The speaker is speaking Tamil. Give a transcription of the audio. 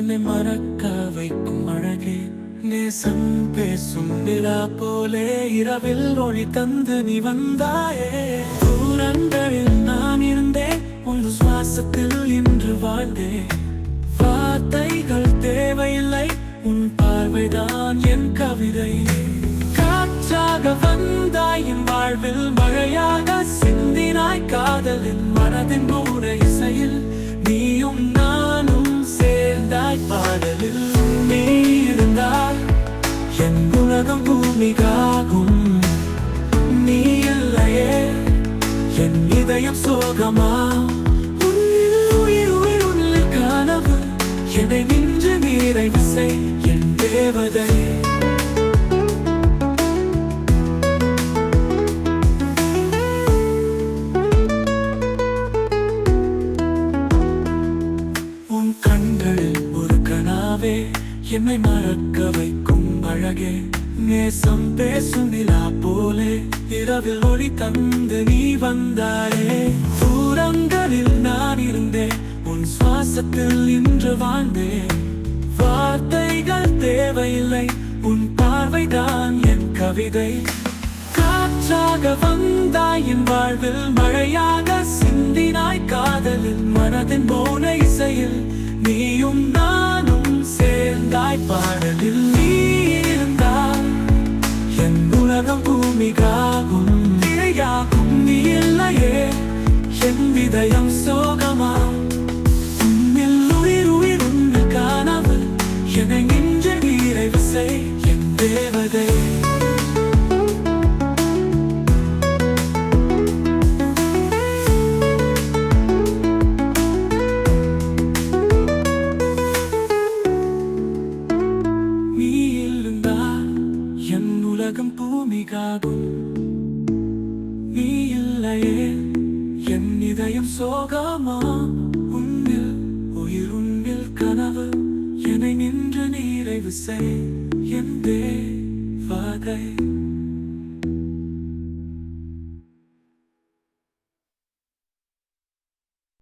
என்னை மறக்க வைக்கும் அழகே. நேசம் பேசும் நிலா போலே இரவில் ஒளி தந்து நீ வந்தாயே. தூரங்களில் நான் இருந்தேன், உன் சுவாசத்தில் இன்று வாழ்ந்தேன். வார்த்தைகள் தேவையில்லை, உன் பார்வைதான் என் கவிதை. காற்றாக வந்தாய் என் வாழ்வில், மழையாக சிந்தினாய் காதலில். மனதின் மூட இசையில் நீயும் நானும் சேர்ந்தாய் பாடலில். நீ இருந்தால் என் உலகம் பூமிகாகும். நீ இல்லையே என் இதயம் சோகமா. உன்னில் கனவு என்னை நின்று நிறைவு செய் என் தேவதை. உன் கண்களில் ஒரு கனாவே என்னை மறக்க வைக்கும் அழகே. நேசம் பேசும் நிலா போலே இரவில் ஒளி தந்து நீ வந்தாயே. தூரங்களில் நான் இருந்தேன், உன் சுவாசத்தில் இன்று வாழ்ந்தேன். வார்த்தைகள் தேவையில்லை, உன் பார்வைதான் என் கவிதை. காற்றாக வந்தாய் என் வாழ்வில், மழையாக சிந்தினாய் காதலில். மனதின் மௌன இசையில் நீயும் நானும் சேர்ந்தாய் பாடலில். நீ இருந்தால் என் உலகம் பூமிகாகும். இழையாகும் நீ இல்லையே என் இதயம் சோகமா. உன்னில் உயிர் உன்னில் கனவு என்னை நின்று நிறைவு செய் என் தேவதை. நீ இருந்தால் என் உலகம் பூமிகாகும். நீ இல்லையே என் இதயம் சோகமா. உன்னில் உன்னில் கனவு என்னை நின்று நிறைவு செய் என் தேவதை.